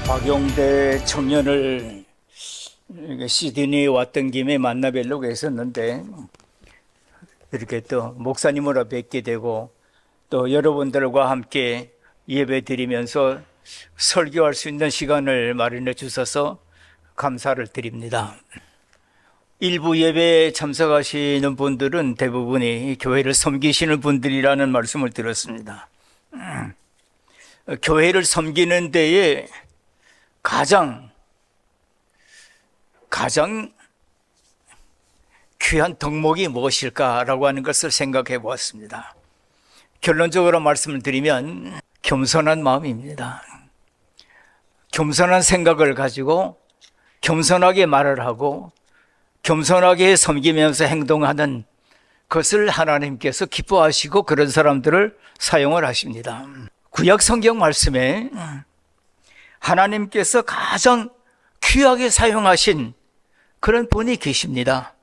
박용대 청년을 시드니에 왔던 김에 만나 뵈려고 했었는데 이렇게 또 목사님으로 뵙게 되고 또 여러분들과 함께 예배 드리면서 설교할 수 있는 시간을 마련해 주셔서 감사를 드립니다. 일부 예배에 참석하시는 분들은 대부분이 교회를 섬기시는 분들이라는 말씀을 들었습니다. 교회를 섬기는 데에 가장 귀한 덕목이 무엇일까라고 하는 것을 생각해 보았습니다. 결론적으로 말씀을 드리면 겸손한 마음입니다. 겸손한 생각을 가지고 겸손하게 말을 하고 겸손하게 섬기면서 행동하는 것을 하나님께서 기뻐하시고 그런 사람들을 사용을 하십니다. 구약 성경 말씀에 하나님께서 가장 귀하게 사용하신 그런 분이 계십니다.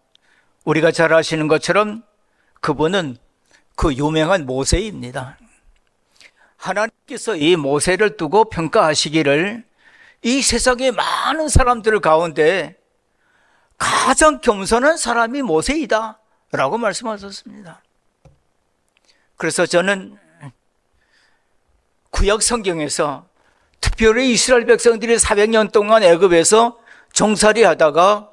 우리가 잘 아시는 것처럼 그분은 그 유명한 모세입니다. 하나님께서 이 모세를 두고 평가하시기를 이 세상의 많은 사람들 가운데 가장 겸손한 사람이 모세이다 라고 말씀하셨습니다. 그래서 저는 구약 성경에서 특별히 이스라엘 백성들이 400년 동안 애굽에서 종살이 하다가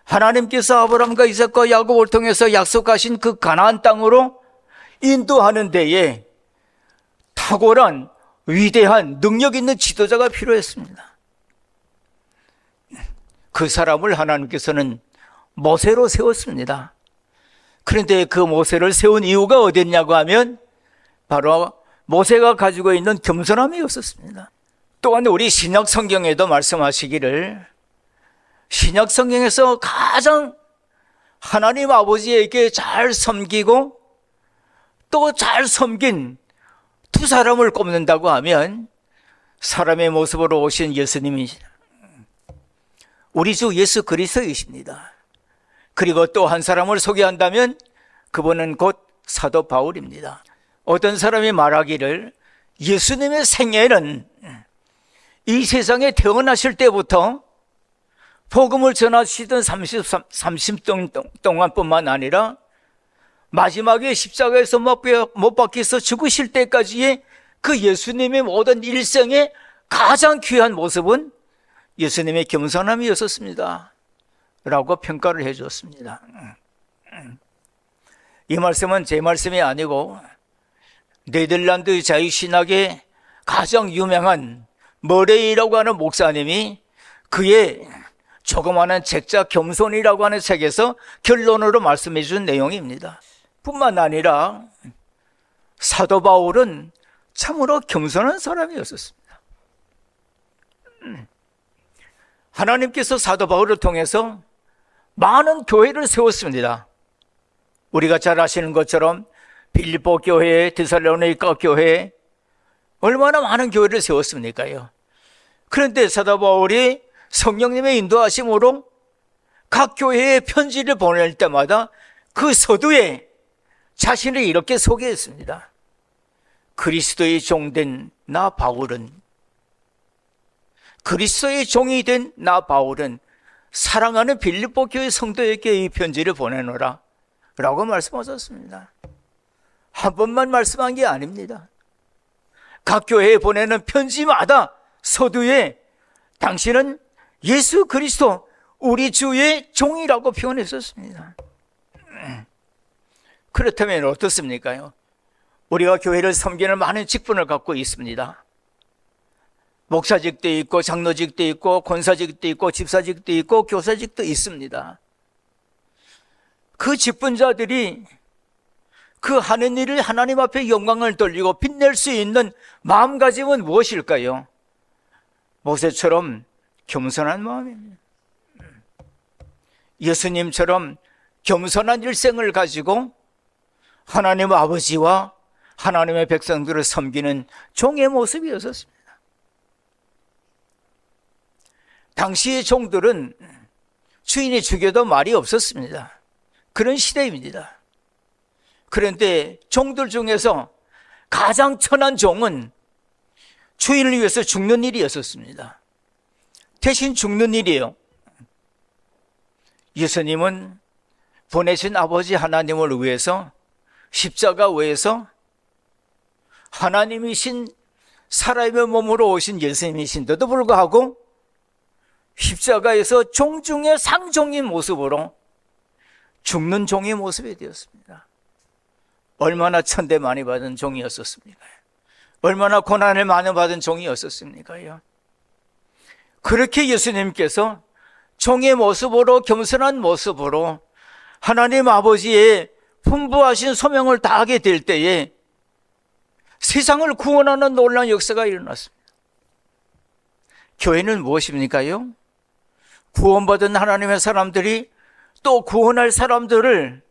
하나님께서 아브라함과 이삭과 야곱을 통해서 약속하신 그 가나안 땅으로 인도하는 데에 탁월한 위대한 능력 있는 지도자가 필요했습니다. 그 사람을 하나님께서는 모세로 세웠습니다. 그런데 그 모세를 세운 이유가 어딨냐고 하면 바로 모세가 가지고 있는 겸손함이 없었습니다. 또한 우리 신약 성경에도 말씀하시기를 신약 성경에서 가장 하나님 아버지에게 잘 섬기고 또 잘 섬긴 두 사람을 꼽는다고 하면 사람의 모습으로 오신 예수님이시다. 우리 주 예수 그리스도이십니다. 그리고 또 한 사람을 소개한다면 그분은 곧 사도 바울입니다. 어떤 사람이 말하기를 예수님의 생애는 이 세상에 태어나실 때부터 복음을 전하시던 30년 동안뿐만 아니라 마지막에 십자가에서 못 박혀서 죽으실 때까지의 그 예수님의 모든 일생의 가장 귀한 모습은 예수님의 겸손함이었습니다 라고 평가를 해 주었습니다. 이 말씀은 제 말씀이 아니고 네덜란드 자유신학의 가장 유명한 머레이라고 하는 목사님이 그의 조그마한 책자 겸손이라고 하는 책에서 결론으로 말씀해 준 내용입니다. 뿐만 아니라 사도 바울은 참으로 겸손한 사람이었습니다. 하나님께서 사도 바울을 통해서 많은 교회를 세웠습니다. 우리가 잘 아시는 것처럼 빌립보 교회, 데살로니가 교회, 얼마나 많은 교회를 세웠습니까요? 그런데 사도 바울이 성령님의 인도하심으로 각 교회에 편지를 보낼 때마다 그 서두에 자신을 이렇게 소개했습니다. 그리스도의 종된 나 바울은, 그리스도의 종이 된 나 바울은 사랑하는 빌립보 교회 성도에게 이 편지를 보내노라 라고 말씀하셨습니다. 한 번만 말씀한 게 아닙니다. 각 교회에 보내는 편지마다 서두에 당신은 예수 그리스도 우리 주의 종이라고 표현했었습니다. 그렇다면 어떻습니까? 우리가 교회를 섬기는 많은 직분을 갖고 있습니다. 목사직도 있고 장로직도 있고 권사직도 있고 집사직도 있고 교사직도 있습니다. 그 직분자들이 그 하는 일을 하나님 앞에 영광을 돌리고 빛낼 수 있는 마음가짐은 무엇일까요? 모세처럼 겸손한 마음입니다. 예수님처럼 겸손한 일생을 가지고 하나님 아버지와 하나님의 백성들을 섬기는 종의 모습이었습니다. 당시의 종들은 주인이 죽여도 말이 없었습니다. 그런 시대입니다. 그런데 종들 중에서 가장 천한 종은 주인을 위해서 죽는 일이었었습니다. 대신 죽는 일이에요. 예수님은 보내신 아버지 하나님을 위해서 십자가 위에서 하나님이신 사람의 몸으로 오신 예수님이신데도 불구하고 십자가에서 종 중에 상종인 모습으로 죽는 종의 모습이 되었습니다. 얼마나 천대 많이 받은 종이었었습니까? 얼마나 고난을 많이 받은 종이었었습니까요? 그렇게 예수님께서 종의 모습으로, 겸손한 모습으로 하나님 아버지의 분부하신 소명을 다하게 될 때에 세상을 구원하는 놀라운 역사가 일어났습니다. 교회는 무엇입니까요? 구원받은 하나님의 사람들이 또 구원할 사람들을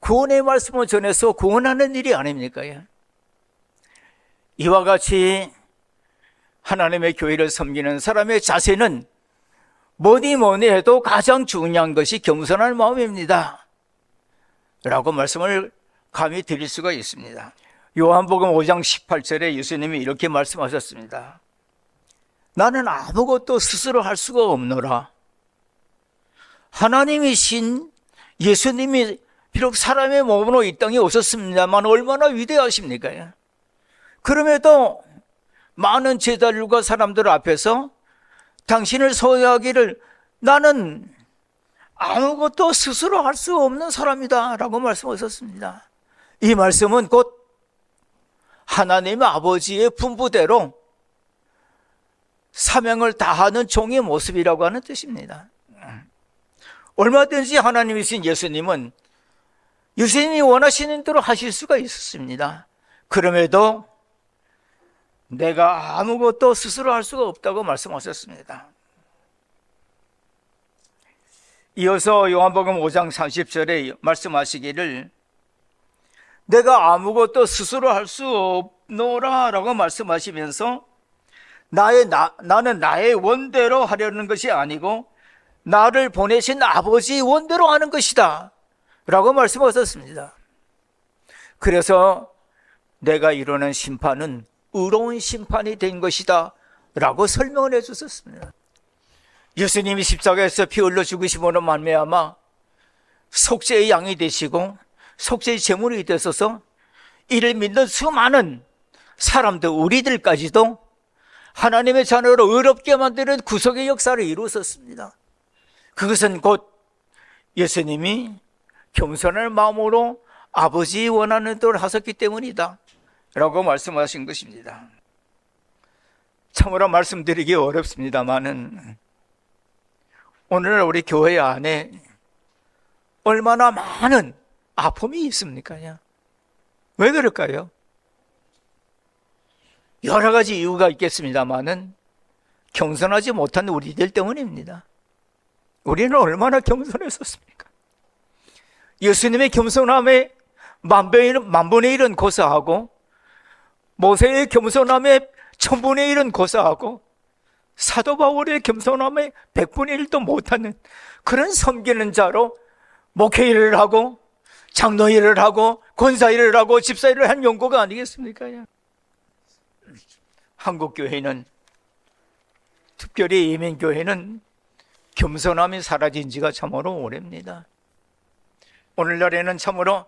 구원의 말씀을 전해서 구원하는 일이 아닙니까? 이와 같이 하나님의 교회를 섬기는 사람의 자세는 뭐니 해도 가장 중요한 것이 겸손한 마음입니다 라고 말씀을 감히 드릴 수가 있습니다. 요한복음 5장 18절에 예수님이 이렇게 말씀하셨습니다. 나는 아무것도 스스로 할 수가 없노라. 하나님이신 예수님이 비록 사람의 몸으로 이 땅에 오셨습니다만 얼마나 위대하십니까? 그럼에도 많은 제자들과 사람들 앞에서 당신을 소유하기를 나는 아무것도 스스로 할 수 없는 사람이다 라고 말씀하셨습니다. 이 말씀은 곧 하나님의 아버지의 분부대로 사명을 다하는 종의 모습이라고 하는 뜻입니다. 얼마든지 하나님이신 예수님은 예수님이 원하시는 대로 하실 수가 있었습니다. 그럼에도 내가 아무것도 스스로 할 수가 없다고 말씀하셨습니다. 이어서 요한복음 5장 30절에 말씀하시기를 내가 아무것도 스스로 할 수 없노라 라고 말씀하시면서 나는 나의 원대로 하려는 것이 아니고 나를 보내신 아버지의 원대로 하는 것이다 라고 말씀하셨습니다. 그래서 내가 이루는 심판은 의로운 심판이 된 것이다 라고 설명을 해 주셨습니다. 예수님이 십자가에서 피 흘려 죽으심으로 말미암아 속죄의 양이 되시고 속죄의 제물이 되셔서 이를 믿는 수많은 사람들, 우리들까지도 하나님의 자녀로 의롭게 만드는 구속의 역사를 이루었습니다. 그것은 곧 예수님이 겸손한 마음으로 아버지 원하는 대로 하셨기 때문이다 라고 말씀하신 것입니다. 참으로 말씀드리기 어렵습니다만은 오늘 우리 교회 안에 얼마나 많은 아픔이 있습니까? 왜 그럴까요? 여러 가지 이유가 있겠습니다만은 겸손하지 못한 우리들 때문입니다. 우리는 얼마나 겸손했었습니까? 예수님의 겸손함에 만분의 1은 고사하고 모세의 겸손함에 1000분의 1은 고사하고 사도 바울의 겸손함에 100분의 1도 못하는 그런 섬기는 자로 목회 일을 하고 장로 일을 하고 권사 일을 하고 집사 일을 한 용고가 아니겠습니까? 한국교회는, 특별히 이민교회는 겸손함이 사라진 지가 참으로 오래입니다. 오늘날에는 참으로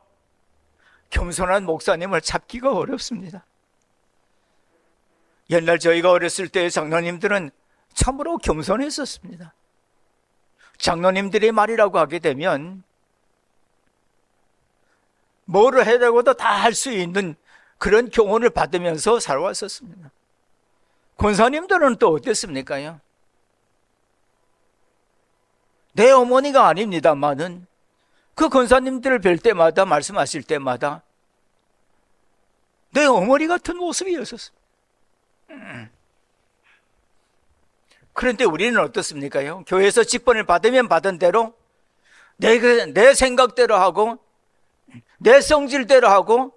겸손한 목사님을 찾기가 어렵습니다. 옛날 저희가 어렸을 때의 장로님들은 참으로 겸손했었습니다. 장로님들의 말이라고 하게 되면 뭐를 해라고도 다 할 수 있는 그런 교훈을 받으면서 살아왔었습니다. 권사님들은 또 어땠습니까? 내 어머니가 아닙니다만은 그 권사님들을 뵐 때마다 말씀하실 때마다 내 어머니 같은 모습이었었습니다. 그런데 우리는 어떻습니까? 교회에서 직분을 받으면 받은 대로 내 생각대로 하고 내 성질대로 하고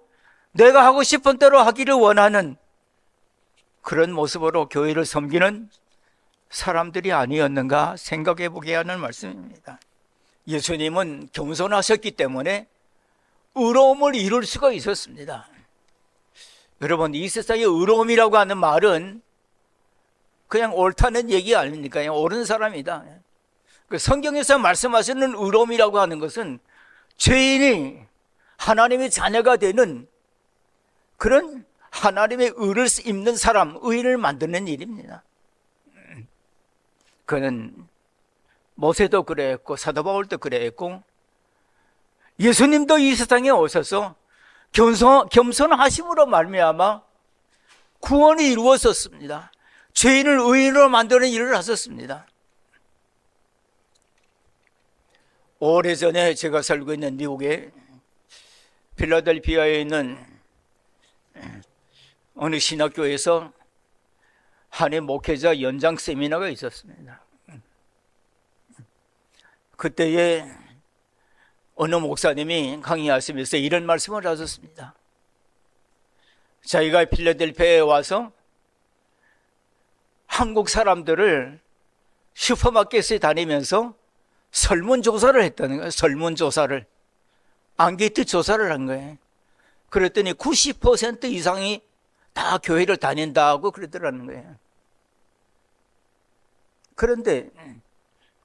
내가 하고 싶은 대로 하기를 원하는 그런 모습으로 교회를 섬기는 사람들이 아니었는가 생각해 보게 하는 말씀입니다. 예수님은 겸손하셨기 때문에 의로움을 이룰 수가 있었습니다. 여러분, 이 세상의 의로움이라고 하는 말은 그냥 옳다는 얘기 아닙니까? 그냥 옳은 사람이다. 그 성경에서 말씀하시는 의로움이라고 하는 것은 죄인이 하나님의 자녀가 되는 그런 하나님의 의를 입는 사람, 의인을 만드는 일입니다. 그는 모세도 그랬고 사도 바울도 그랬고 예수님도 이 세상에 오셔서 겸손하심으로 말미암아 구원이 이루어졌습니다. 죄인을 의인으로 만드는 일을 하셨습니다. 오래전에 제가 살고 있는 미국의 필라델피아에 있는 어느 신학교에서 한해 목회자 연장 세미나가 있었습니다. 그때에 어느 목사님이 강의하시면서 이런 말씀을 하셨습니다. 자기가 필라델피아에 와서 한국 사람들을 슈퍼마켓에 다니면서 설문조사를 했다는 거예요. 설문조사를. 앙케이트 조사를 한 거예요. 그랬더니 90% 이상이 다 교회를 다닌다고 그러더라는 거예요. 그런데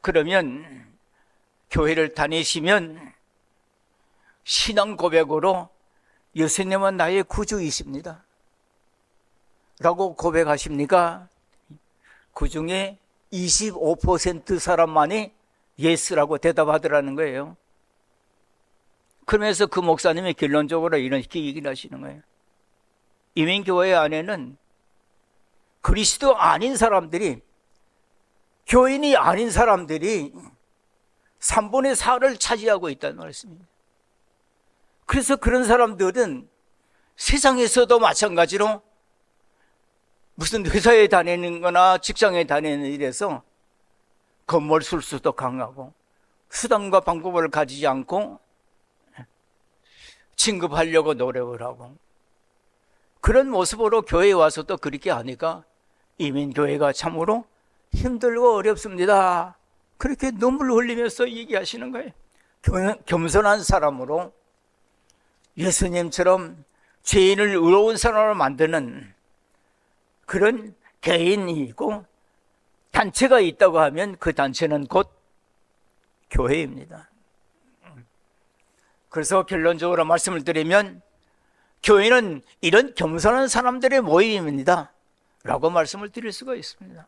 그러면 교회를 다니시면 신앙 고백으로 예수님은 나의 구주이십니다 라고 고백하십니까? 그 중에 25% 사람만이 예스라고 대답하더라는 거예요. 그러면서 그 목사님이 결론적으로 이렇게 얘기를 하시는 거예요. 이민교회 안에는 그리스도 아닌 사람들이, 교인이 아닌 사람들이 3분의 4를 차지하고 있다는 말씀입니다. 그래서 그런 사람들은 세상에서도 마찬가지로 무슨 회사에 다니는 거나 직장에 다니는 일에서 건물술수도 강하고 수단과 방법을 가지지 않고 진급하려고 노력을 하고 그런 모습으로 교회에 와서도 그렇게 하니까 이민교회가 참으로 힘들고 어렵습니다. 그렇게 눈물 흘리면서 얘기하시는 거예요. 겸손한 사람으로 예수님처럼 죄인을 의로운 사람으로 만드는 그런 개인이 있고 단체가 있다고 하면 그 단체는 곧 교회입니다. 그래서 결론적으로 말씀을 드리면 교회는 이런 겸손한 사람들의 모임입니다 라고 말씀을 드릴 수가 있습니다.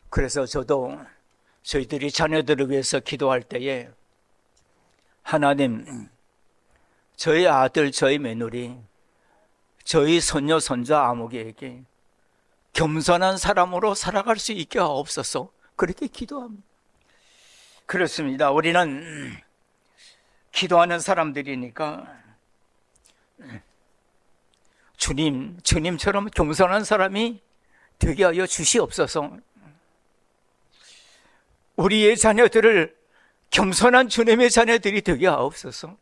그래서 저도 저희들이 자녀들을 위해서 기도할 때에 하나님, 저희 아들, 저희 며느리, 저희 손녀, 손자 아무개에게 겸손한 사람으로 살아갈 수 있게 하옵소서, 그렇게 기도합니다. 그렇습니다. 우리는 기도하는 사람들이니까 주님처럼 겸손한 사람이 되게 하여 주시옵소서. 우리의 자녀들을 겸손한 주님의 자녀들이 되게 하옵소서.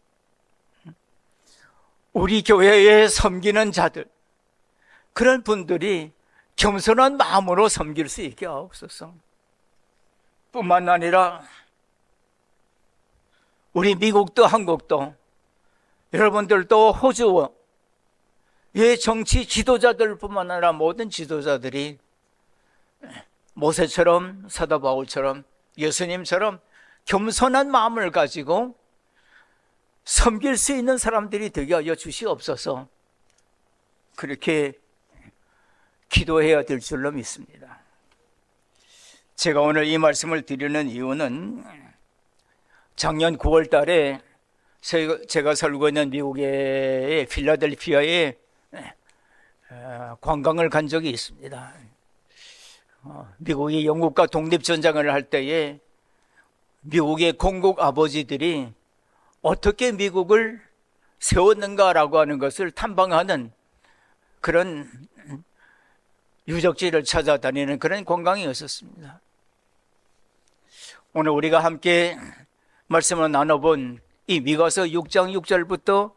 우리 교회에 섬기는 자들, 그런 분들이 겸손한 마음으로 섬길 수 있게 하옵소서. 뿐만 아니라 우리 미국도 한국도 여러분들도 호주의 정치 지도자들뿐만 아니라 모든 지도자들이 모세처럼 사도 바울처럼 예수님처럼 겸손한 마음을 가지고 섬길 수 있는 사람들이 되게 하여 주시옵소서, 그렇게 기도해야 될 줄로 믿습니다. 제가 오늘 이 말씀을 드리는 이유는 작년 9월 달에 제가 살고 있는 미국의 필라델피아에 관광을 간 적이 있습니다. 미국이 영국과 독립전쟁을 할 때에 미국의 공국 아버지들이 어떻게 미국을 세웠는가라고 하는 것을 탐방하는 그런 유적지를 찾아다니는 그런 관광이었었습니다. 오늘 우리가 함께 말씀을 나눠본 이 미가서 6장 6절부터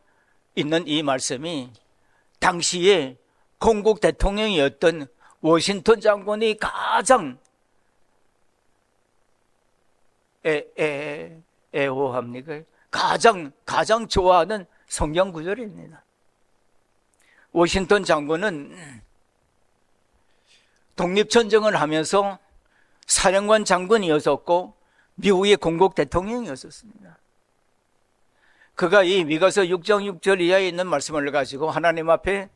있는 이 말씀이 당시에 공국 대통령이었던 워싱턴 장군이 가장 애호합니까? 가장 좋아하는 성경 구절입니다. 워싱턴 장군은 독립전쟁을 하면서 사령관 장군이었었고 미국의 공국 대통령이었었습니다. 그가 이 미가서 6장 6절 이하에 있는 말씀을 가지고 하나님 앞에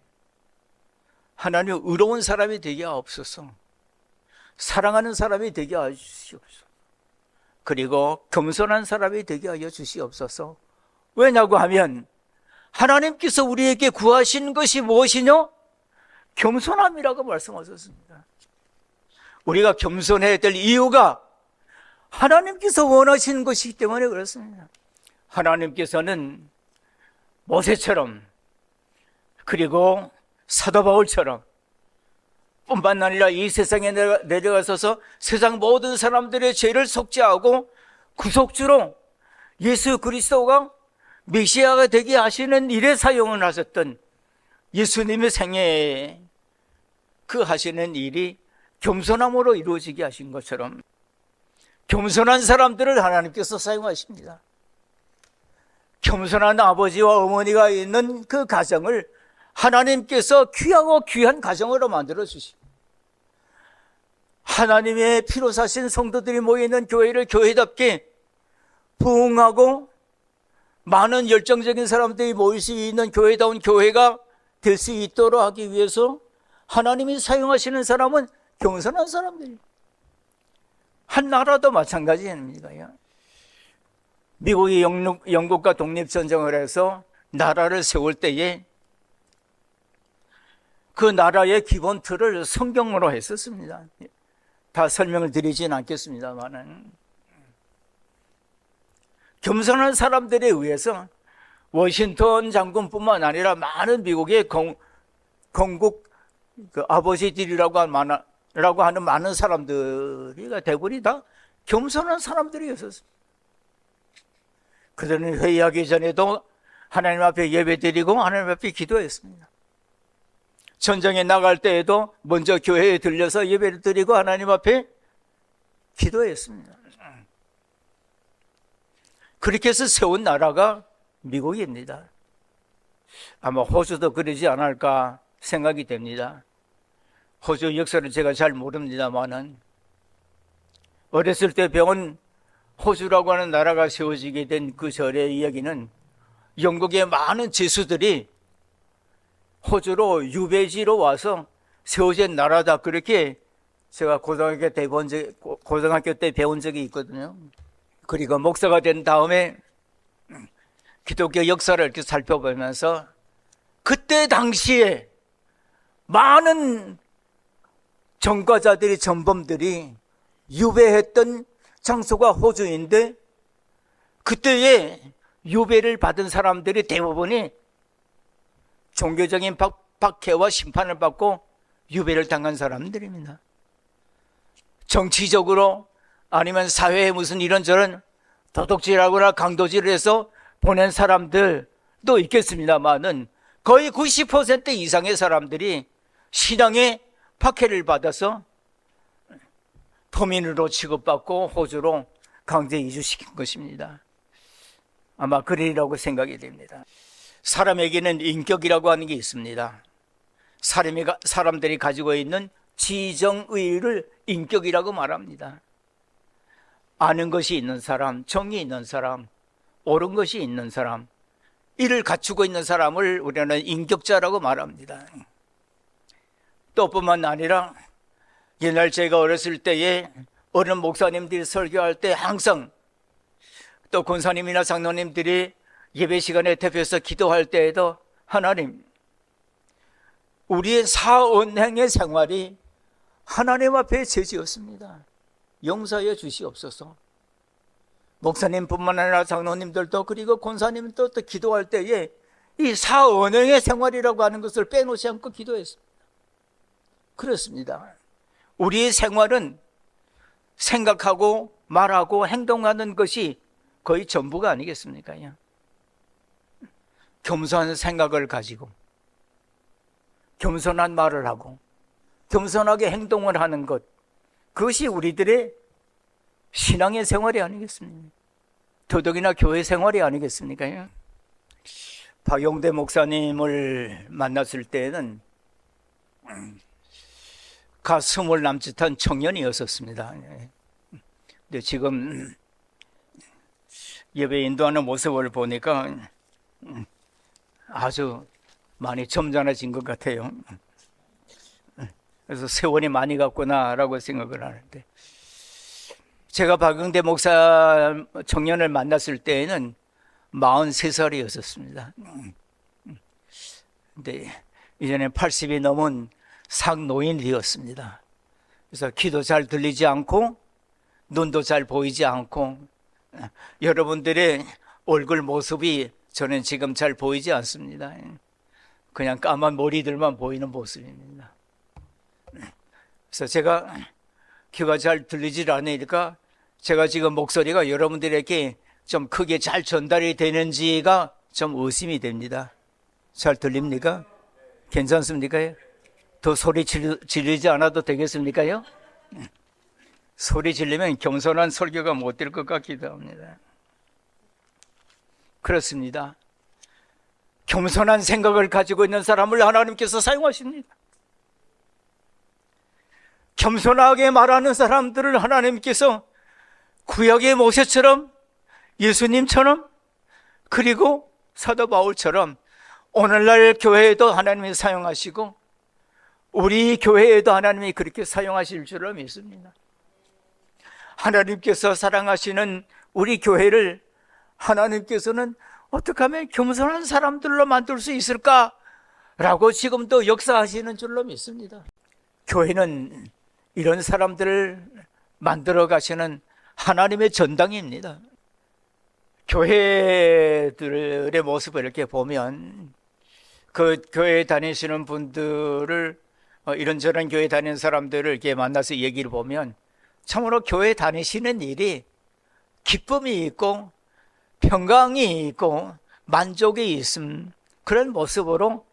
하나님 의로운 사람이 되게 하옵소서, 사랑하는 사람이 되게 하여 주시옵소서, 그리고 겸손한 사람이 되게 하여 주시옵소서. 왜냐고 하면 하나님께서 우리에게 구하신 것이 무엇이뇨? 겸손함이라고 말씀하셨습니다. 우리가 겸손해야 될 이유가 하나님께서 원하시는 것이기 때문에 그렇습니다. 하나님께서는 모세처럼 그리고 사도 바울처럼 뿐만 아니라 이 세상에 내려가셔서 세상 모든 사람들의 죄를 속죄하고 구속주로 예수 그리스도가 메시아가 되게 하시는 일에 사용을 하셨던 예수님의 생애에 그 하시는 일이 겸손함으로 이루어지게 하신 것처럼 겸손한 사람들을 하나님께서 사용하십니다. 겸손한 아버지와 어머니가 있는 그 가정을 하나님께서 귀하고 귀한 가정으로 만들어 주시고, 하나님의 피로 사신 성도들이 모여있는 교회를 교회답게 부흥하고 많은 열정적인 사람들이 모일 수 있는 교회다운 교회가 될 수 있도록 하기 위해서 하나님이 사용하시는 사람은 겸손한 사람들이에요. 한 나라도 마찬가지입니다. 미국이 영국과 독립전쟁을 해서 나라를 세울 때에 그 나라의 기본 틀을 성경으로 했었습니다. 다 설명을 드리진 않겠습니다만은, 겸손한 사람들에 의해서 워싱턴 장군뿐만 아니라 많은 미국의 건국 아버지들이라고 하는 많은 사람들이 대부분이 다 겸손한 사람들이었었습니다. 그들은 회의하기 전에도 하나님 앞에 예배드리고 하나님 앞에 기도했습니다. 전쟁에 나갈 때에도 먼저 교회에 들려서 예배를 드리고 하나님 앞에 기도했습니다. 그렇게 해서 세운 나라가 미국입니다. 아마 호주도 그러지 않을까 생각이 됩니다. 호주 역사를 제가 잘 모릅니다만은 어렸을 때 배운 호주라고 하는 나라가 세워지게 된 그 절의 이야기는 영국의 많은 제수들이 호주로 유배지로 와서 세워진 나라다, 그렇게 제가 고등학교 때 배운 적이 있거든요. 그리고 목사가 된 다음에 기독교 역사를 이렇게 살펴보면서 그때 당시에 많은 전과자들이, 전범들이 유배했던 장소가 호주인데, 그때에 유배를 받은 사람들이 대부분이 종교적인 박해와 심판을 받고 유배를 당한 사람들입니다. 정치적으로 아니면 사회에 무슨 이런저런 도둑질하거나 강도질을 해서 보낸 사람들도 있겠습니다만은 거의 90% 이상의 사람들이 신앙의 박해를 받아서 도민으로 취급받고 호주로 강제 이주시킨 것입니다. 아마 그러리라고 생각이 됩니다. 사람에게는 인격이라고 하는 게 있습니다. 사람들이 가지고 있는 지정의를 인격이라고 말합니다. 아는 것이 있는 사람, 정이 있는 사람, 옳은 것이 있는 사람, 이를 갖추고 있는 사람을 우리는 인격자라고 말합니다. 또 뿐만 아니라 옛날 제가 어렸을 때에 어른 목사님들이 설교할 때 항상, 또 권사님이나 장로님들이 예배 시간에 대표해서 기도할 때에도 하나님, 우리의 사언행의 생활이 하나님 앞에 죄지었습니다. 용서해 주시옵소서. 목사님뿐만 아니라 장로님들도, 그리고 권사님도 또 기도할 때에 이 사언행의 생활이라고 하는 것을 빼놓지 않고 기도했습니다. 그렇습니다. 우리의 생활은 생각하고 말하고 행동하는 것이 거의 전부가 아니겠습니까? 겸손한 생각을 가지고 겸손한 말을 하고 겸손하게 행동을 하는 것, 그것이 우리들의 신앙의 생활이 아니겠습니까? 더더욱이나 교회 생활이 아니겠습니까? 박용대 목사님을 만났을 때는 가슴을 남짓한 청년이었었습니다. 근데 지금 예배 인도하는 모습을 보니까 아주 많이 점잖아진 것 같아요. 그래서 세월이 많이 갔구나라고 생각을 하는데, 제가 박영대 목사 청년을 만났을 때에는 43살이었었습니다. 근데 이제는 80이 넘은 상노인이 되었습니다. 그래서 귀도 잘 들리지 않고 눈도 잘 보이지 않고 여러분들의 얼굴 모습이 저는 지금 잘 보이지 않습니다. 그냥 까만 머리들만 보이는 모습입니다. 그래서 제가 귀가 잘 들리질 않으니까 제가 지금 목소리가 여러분들에게 좀 크게 잘 전달이 되는지가 좀 의심이 됩니다. 잘 들립니까? 괜찮습니까? 더 소리 지르지 않아도 되겠습니까요? 소리 지르면 겸손한 설교가 못 될 것 같기도 합니다. 그렇습니다. 겸손한 생각을 가지고 있는 사람을 하나님께서 사용하십니다. 겸손하게 말하는 사람들을 하나님께서 구약의 모세처럼, 예수님처럼, 그리고 사도 바울처럼 오늘날 교회에도 하나님이 사용하시고 우리 교회에도 하나님이 그렇게 사용하실 줄로 믿습니다. 하나님께서 사랑하시는 우리 교회를 하나님께서는 어떻게 하면 겸손한 사람들로 만들 수 있을까라고 지금도 역사하시는 줄로 믿습니다. 교회는 이런 사람들을 만들어 가시는 하나님의 전당입니다. 교회들의 모습을 이렇게 보면 그 교회 다니시는 분들을 이런저런 교회 다니는 사람들을 이렇게 만나서 얘기를 보면 참으로 교회 다니시는 일이 기쁨이 있고 평강이 있고 만족이 있음, 그런 모습으로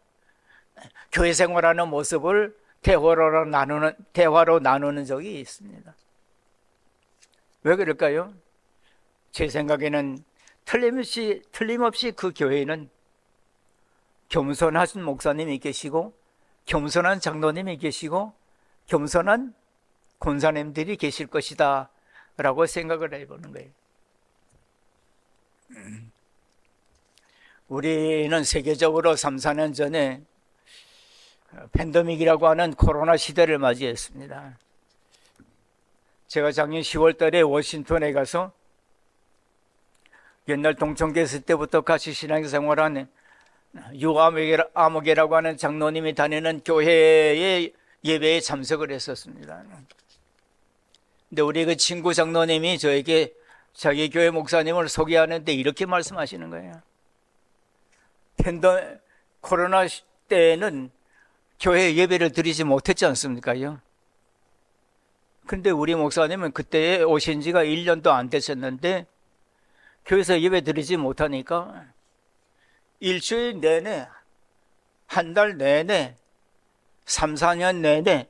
교회 생활하는 모습을 대화로 나누는 적이 있습니다. 왜 그럴까요? 제 생각에는 틀림없이 그 교회는 겸손하신 목사님이 계시고 겸손한 장로님이 계시고 겸손한 권사님들이 계실 것이다 라고 생각을 해보는 거예요. 우리는 세계적으로 3, 4년 전에 팬데믹이라고 하는 코로나 시대를 맞이했습니다. 제가 작년 10월 달에 워싱턴에 가서 옛날 동청계 있을 때부터 같이 신앙생활한 유아무개라고 하는 장로님이 다니는 교회의 예배에 참석을 했었습니다. 근데 우리 그 친구 장로님이 저에게 자기 교회 목사님을 소개하는데 이렇게 말씀하시는 거예요. 코로나 때는 교회 예배를 드리지 못했지 않습니까요? 근데 우리 목사님은 그때 오신 지가 1년도 안 됐었는데 교회에서 예배 드리지 못하니까 일주일 내내, 한 달 내내, 3, 4년 내내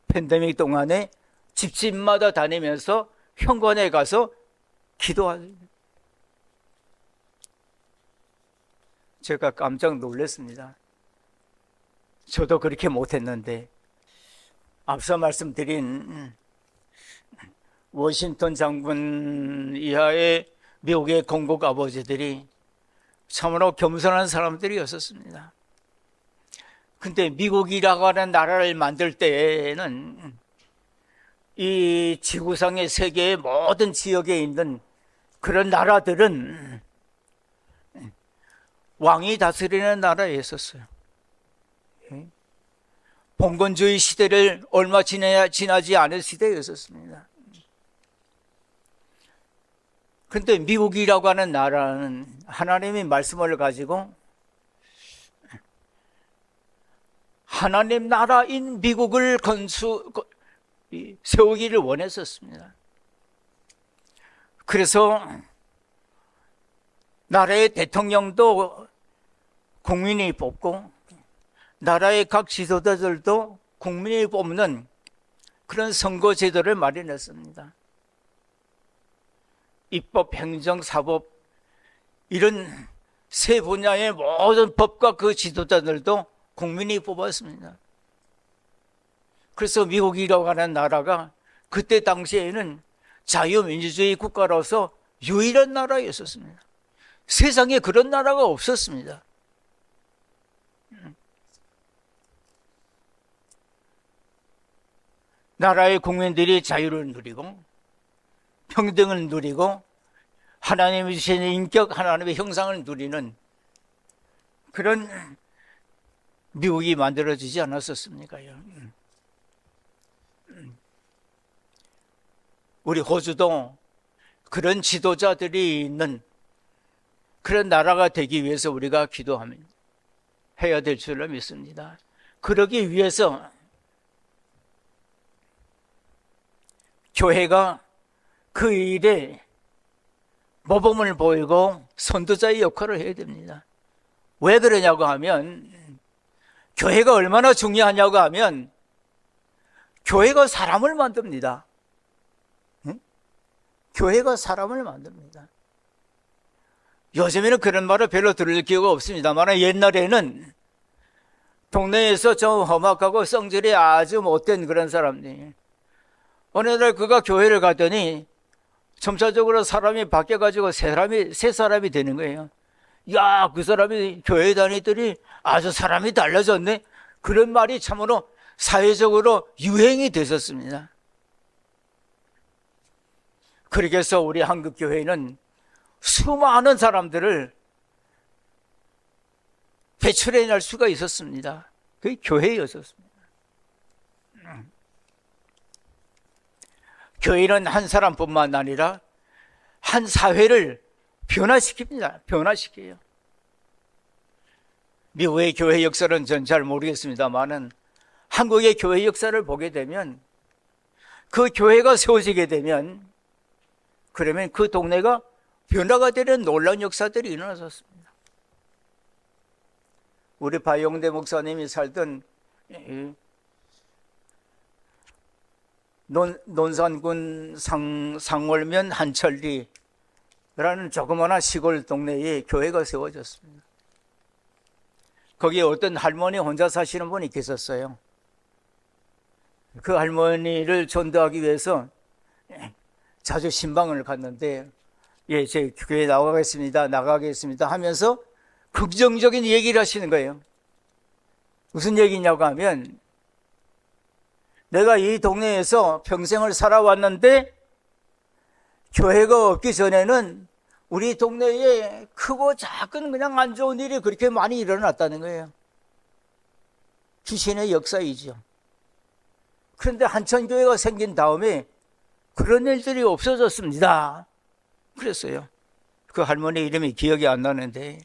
팬데믹 동안에 집집마다 다니면서 현관에 가서 기도하는, 제가 깜짝 놀랐습니다. 저도 그렇게 못했는데 앞서 말씀드린 워싱턴 장군 이하의 미국의 공국 아버지들이 참으로 겸손한 사람들이었었습니다. 근데 미국이라고 하는 나라를 만들 때에는 이 지구상의 세계의 모든 지역에 있는 그런 나라들은 왕이 다스리는 나라였었어요. 봉건주의 시대를 얼마 지나지 않은 시대였었습니다. 그런데 미국이라고 하는 나라는 하나님의 말씀을 가지고 하나님 나라인 미국을 세우기를 원했었습니다. 그래서 나라의 대통령도 국민이 뽑고 나라의 각 지도자들도 국민이 뽑는 그런 선거 제도를 마련했습니다. 입법, 행정, 사법 이런 세 분야의 모든 법과 그 지도자들도 국민이 뽑았습니다. 그래서 미국이라고 하는 나라가 그때 당시에는 자유민주주의 국가로서 유일한 나라였었습니다. 세상에 그런 나라가 없었습니다. 나라의 국민들이 자유를 누리고 평등을 누리고 하나님이 주신 인격, 하나님의 형상을 누리는 그런 미국이 만들어지지 않았었습니까요? 우리 호주도 그런 지도자들이 있는 그런 나라가 되기 위해서 우리가 기도하면 해야 될 줄로 믿습니다. 그러기 위해서 교회가 그 일에 모범을 보이고 선도자의 역할을 해야 됩니다. 왜 그러냐고 하면, 교회가 얼마나 중요하냐고 하면 교회가 사람을 만듭니다. 응? 교회가 사람을 만듭니다. 요즘에는 그런 말을 별로 들을 기회가 없습니다만 옛날에는 동네에서 좀 험악하고 성질이 아주 못된 그런 사람들이 어느 날 그가 교회를 가더니 점차적으로 사람이 바뀌어가지고 새 사람이 되는 거예요. 야, 그 사람이 교회 다니더니 아주 사람이 달라졌네. 그런 말이 참으로 사회적으로 유행이 됐었습니다. 그렇게 해서 우리 한국교회는 수많은 사람들을 배출해낼 수가 있었습니다. 그게 교회였었습니다. 교회는 한 사람뿐만 아니라 한 사회를 변화시킵니다. 변화시켜요. 미국의 교회 역사는 전 잘 모르겠습니다만은 한국의 교회 역사를 보게 되면 그 교회가 세워지게 되면 그러면 그 동네가 변화가 되는 놀라운 역사들이 일어났었습니다. 우리 바용대 목사님이 살던 논산군 상월면 한철리라는 조그마한 시골 동네에 교회가 세워졌습니다. 거기에 어떤 할머니 혼자 사시는 분이 계셨어요. 그 할머니를 전도하기 위해서 자주 신방을 갔는데, 예, 제 교회 나가겠습니다 하면서 긍정적인 얘기를 하시는 거예요. 무슨 얘기냐고 하면, 내가 이 동네에서 평생을 살아왔는데 교회가 없기 전에는 우리 동네에 크고 작은 그냥 안 좋은 일이 그렇게 많이 일어났다는 거예요. 귀신의 역사이죠. 그런데 한천교회가 생긴 다음에 그런 일들이 없어졌습니다. 그랬어요. 그 할머니 이름이 기억이 안 나는데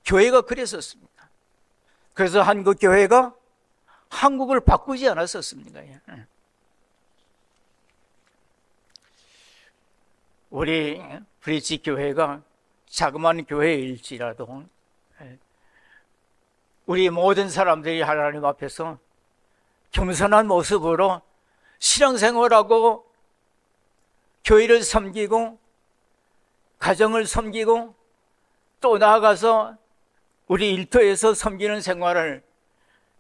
교회가 그랬었습니다. 그래서 한국 교회가 한국을 바꾸지 않았었습니다. 우리 브릿지 교회가 자그마한 교회일지라도 우리 모든 사람들이 하나님 앞에서 겸손한 모습으로 신앙생활하고 교회를 섬기고 가정을 섬기고 또 나아가서 우리 일터에서 섬기는 생활을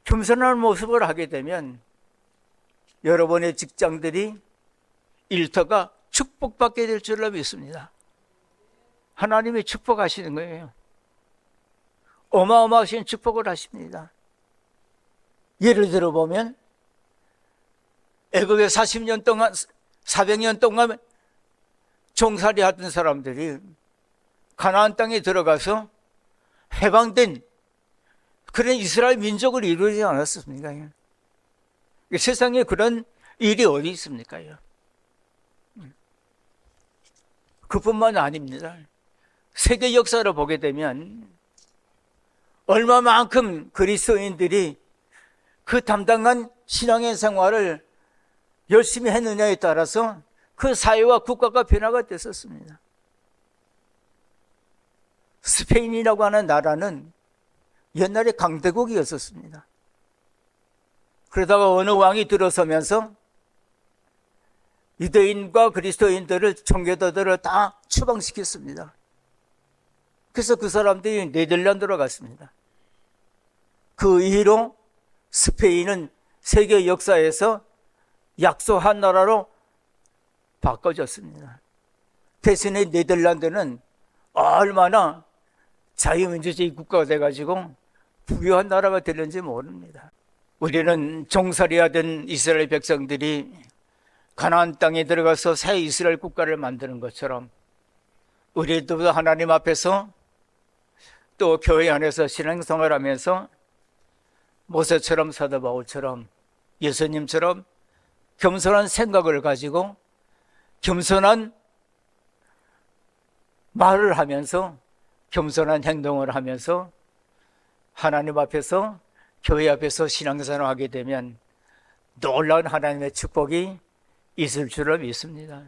겸손한 모습을 하게 되면 여러분의 직장들이 일터가 축복받게 될 줄로 믿습니다. 하나님이 축복하시는 거예요. 어마어마하신 축복을 하십니다. 예를 들어 보면 애굽에 40년 동안 400년 동안 종살이 하던 사람들이 가나안 땅에 들어가서 해방된 그런 이스라엘 민족을 이루지 않았습니까? 세상에 그런 일이 어디 있습니까? 그뿐만 아닙니다. 세계 역사를 보게 되면 얼마만큼 그리스도인들이 그 담당한 신앙의 생활을 열심히 했느냐에 따라서 그 사회와 국가가 변화가 됐었습니다. 스페인이라고 하는 나라는 옛날에 강대국이었었습니다. 그러다가 어느 왕이 들어서면서 유대인과 그리스도인들을 청교도들을 다 추방시켰습니다. 그래서 그 사람들이 네덜란드로 갔습니다. 그 이후로 스페인은 세계 역사에서 약소한 나라로 바꿔졌습니다. 대신에 네덜란드는 얼마나 자유민주주의 국가가 돼가지고 부유한 나라가 되는지 모릅니다. 우리는 종살이하던 이스라엘 백성들이 가나안 땅에 들어가서 새 이스라엘 국가를 만드는 것처럼 우리도 하나님 앞에서 또 교회 안에서 신앙생활을 하면서 모세처럼 사도 바울처럼 예수님처럼 겸손한 생각을 가지고 겸손한 말을 하면서 겸손한 행동을 하면서 하나님 앞에서 교회 앞에서 신앙생활을 하게 되면 놀라운 하나님의 축복이 있을 줄을 믿습니다.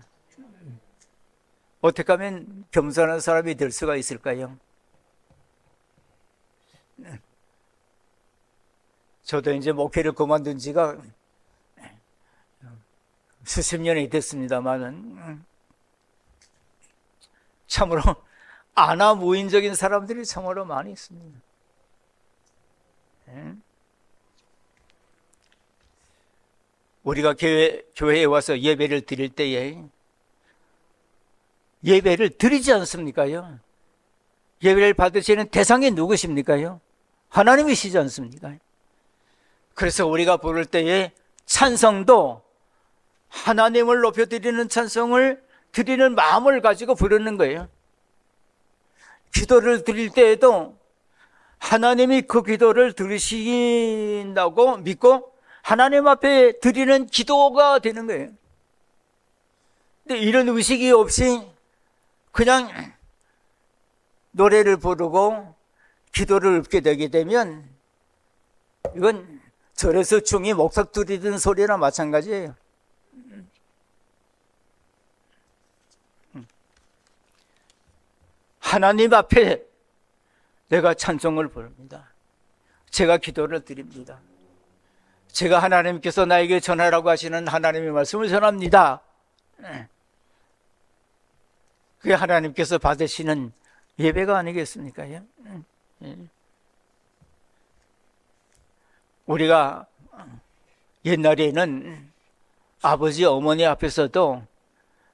어떻게 하면 겸손한 사람이 될 수가 있을까요? 저도 이제 목회를 그만둔 지가 수십 년이 됐습니다만은 참으로 아나무인적인 사람들이 참으로 많이 있습니다. 우리가 교회에 와서 예배를 드릴 때에 예배를 드리지 않습니까요? 예배를 받으시는 대상이 누구십니까요? 하나님이시지 않습니까? 그래서 우리가 부를 때에 찬성도 하나님을 높여드리는 찬송을 드리는 마음을 가지고 부르는 거예요. 기도를 드릴 때에도 하나님이 그 기도를 들으신다고 믿고 하나님 앞에 드리는 기도가 되는 거예요. 근데 이런 의식이 없이 그냥 노래를 부르고 기도를 읊게 되게 되면 이건 절에서 중이 목석 두리던 소리나 마찬가지예요. 하나님 앞에 내가 찬송을 부릅니다. 제가 기도를 드립니다. 제가 하나님께서 나에게 전하라고 하시는 하나님의 말씀을 전합니다. 그게 하나님께서 받으시는 예배가 아니겠습니까? 우리가 옛날에는 아버지 어머니 앞에서도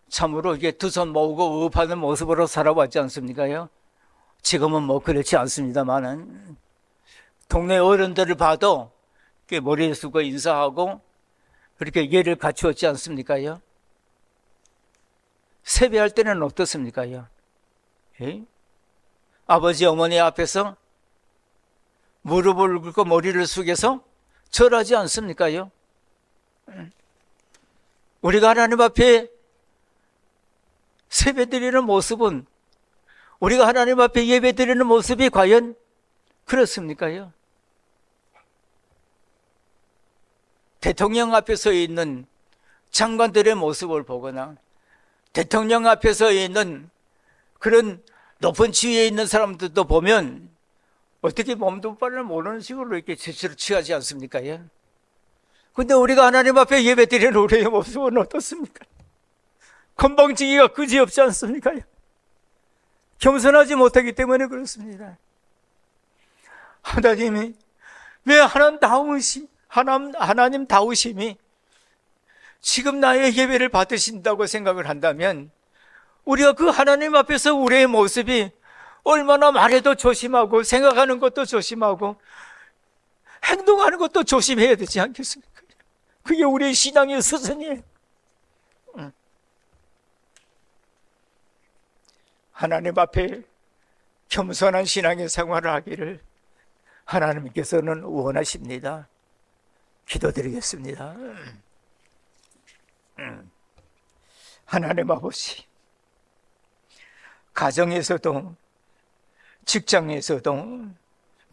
참으로 이게 두 손 모으고 의업하는 모습으로 살아왔지 않습니까? 지금은 뭐 그렇지 않습니다만은 동네 어른들을 봐도 머리에 숙고 인사하고 그렇게 예를 갖추었지 않습니까? 세배할 때는 어떻습니까? 예? 아버지 어머니 앞에서 무릎을 꿇고 머리를 숙여서 절하지 않습니까? 우리가 하나님 앞에 세배드리는 모습은 우리가 하나님 앞에 예배드리는 모습이 과연 그렇습니까? 대통령 앞에 서 있는 장관들의 모습을 보거나 대통령 앞에 서 있는 그런 높은 지위에 있는 사람들도 보면 어떻게 몸도 바를 모르는 식으로 이렇게 제스처를 취하지 않습니까? 근데 우리가 하나님 앞에 예배드리는 우리의 모습은 어떻습니까? 건방지기가 그지없지 않습니까? 겸손하지 못하기 때문에 그렇습니다. 하나님이 왜 하나님 다우심이 지금 나의 예배를 받으신다고 생각을 한다면 우리가 그 하나님 앞에서 우리의 모습이 얼마나 말해도 조심하고 생각하는 것도 조심하고 행동하는 것도 조심해야 되지 않겠습니까? 그게 우리의 신앙의 수준이에요. 하나님 앞에 겸손한 신앙의 생활을 하기를 하나님께서는 원하십니다. 기도드리겠습니다. 하나님 아버지, 가정에서도 직장에서도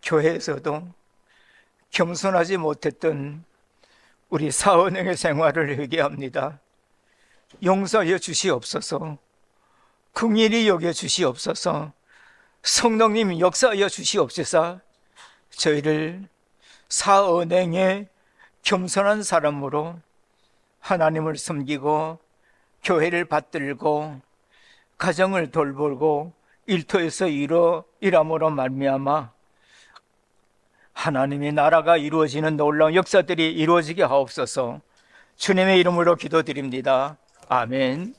교회에서도 겸손하지 못했던 우리 사은행의 생활을 회개합니다. 용서하여 주시옵소서. 긍휼히 여겨 주시옵소서. 성령님 역사하여 주시옵소서. 저희를 사은행의 겸손한 사람으로 하나님을 섬기고 교회를 받들고 가정을 돌보고 일터에서 일함으로 말미암아 하나님의 나라가 이루어지는 놀라운 역사들이 이루어지게 하옵소서. 주님의 이름으로 기도드립니다. 아멘.